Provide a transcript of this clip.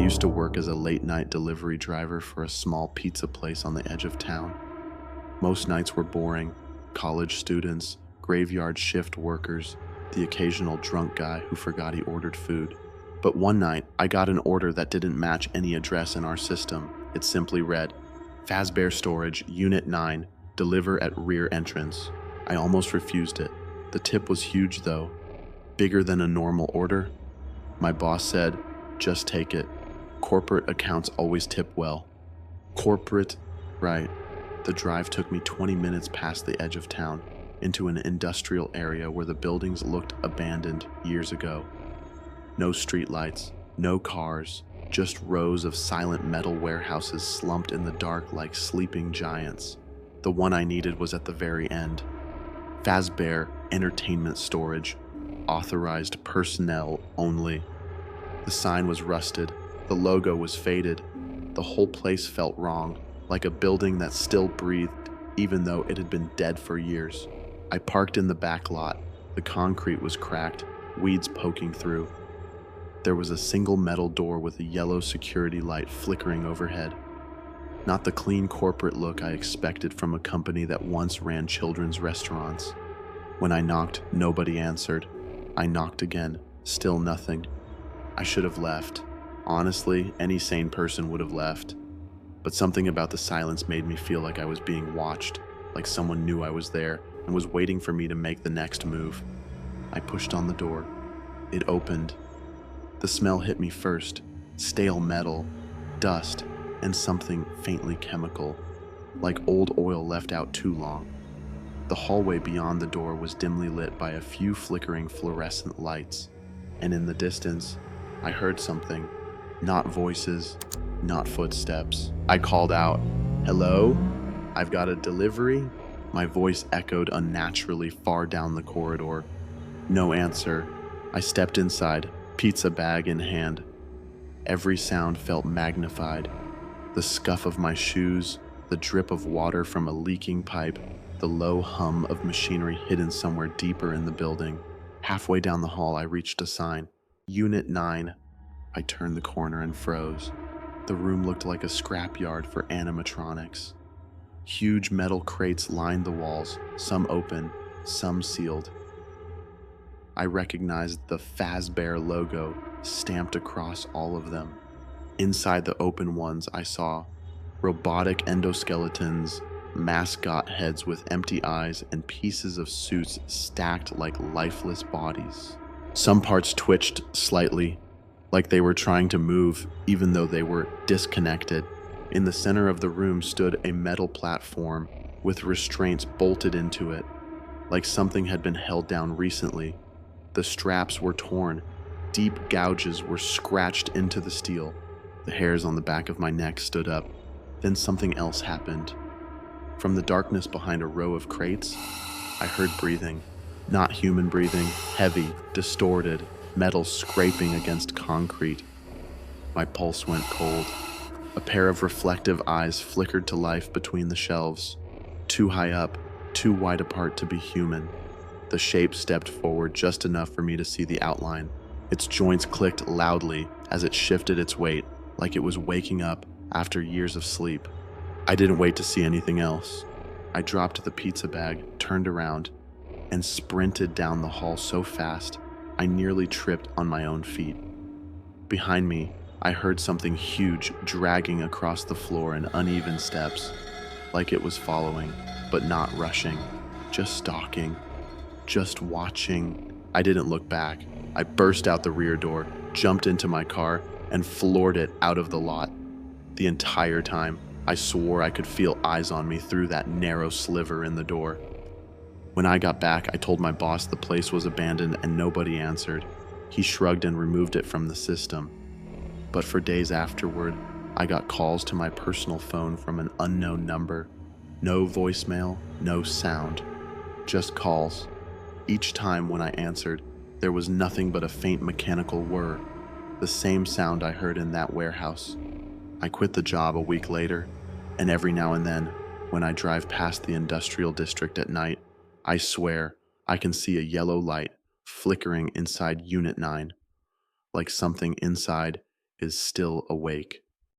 used to work as a late-night delivery driver for a small pizza place on the edge of town. Most nights were boring. College students, graveyard shift workers, the occasional drunk guy who forgot he ordered food. But one night, I got an order that didn't match any address in our system. It simply read, Fazbear Storage, Unit 9, deliver at rear entrance. I almost refused it. The tip was huge though, bigger than a normal order. My boss said, just take it. Corporate accounts always tip well. Corporate, right. The drive took me 20 minutes past the edge of town, into an industrial area where the buildings looked abandoned years ago. No streetlights, no cars, just rows of silent metal warehouses slumped in the dark like sleeping giants. The one I needed was at the very end. Fazbear Entertainment Storage, authorized personnel only. The sign was rusted, the logo was faded. The whole place felt wrong, like a building that still breathed, even though it had been dead for years. I parked in the back lot. The concrete was cracked, weeds poking through. There was a single metal door with a yellow security light flickering overhead. Not the clean corporate look I expected from a company that once ran children's restaurants. When I knocked, nobody answered. I knocked again, still nothing. I should have left. Honestly, any sane person would have left. But something about the silence made me feel like I was being watched, like someone knew I was there and was waiting for me to make the next move. I pushed on the door. It opened. The smell hit me first, stale metal, dust, and something faintly chemical, like old oil left out too long. The hallway beyond the door was dimly lit by a few flickering fluorescent lights, and in the distance, I heard something. Not voices, not footsteps. I called out, "Hello? I've got a delivery?" My voice echoed unnaturally far down the corridor. No answer. I stepped inside, pizza bag in hand. Every sound felt magnified. The scuff of my shoes, the drip of water from a leaking pipe, the low hum of machinery hidden somewhere deeper in the building. Halfway down the hall, I reached a sign. Unit 9. I turned the corner and froze. The room looked like a scrapyard for animatronics. Huge metal crates lined the walls, some open, some sealed. I recognized the Fazbear logo stamped across all of them. Inside the open ones, I saw robotic endoskeletons, mascot heads with empty eyes, and pieces of suits stacked like lifeless bodies. Some parts twitched slightly, like they were trying to move, even though they were disconnected. In the center of the room stood a metal platform with restraints bolted into it, like something had been held down recently. The straps were torn. Deep gouges were scratched into the steel. The hairs on the back of my neck stood up. Then something else happened. From the darkness behind a row of crates, I heard breathing. Not human breathing, heavy, distorted, metal scraping against concrete. My pulse went cold. A pair of reflective eyes flickered to life between the shelves. Too high up, too wide apart to be human. The shape stepped forward just enough for me to see the outline. Its joints clicked loudly as it shifted its weight, like it was waking up after years of sleep. I didn't wait to see anything else. I dropped the pizza bag, turned around, and sprinted down the hall so fast, I nearly tripped on my own feet. Behind me, I heard something huge dragging across the floor in uneven steps, like it was following, but not rushing, just stalking, just watching. I didn't look back. I burst out the rear door, jumped into my car, and floored it out of the lot. The entire time, I swore I could feel eyes on me through that narrow sliver in the door. When I got back, I told my boss the place was abandoned and nobody answered. He shrugged and removed it from the system. But for days afterward, I got calls to my personal phone from an unknown number. No voicemail, no sound, just calls. Each time when I answered, there was nothing but a faint mechanical whir, the same sound I heard in that warehouse. I quit the job a week later, and every now and then, when I drive past the industrial district at night, I swear I can see a yellow light flickering inside Unit 9, like something inside is still awake.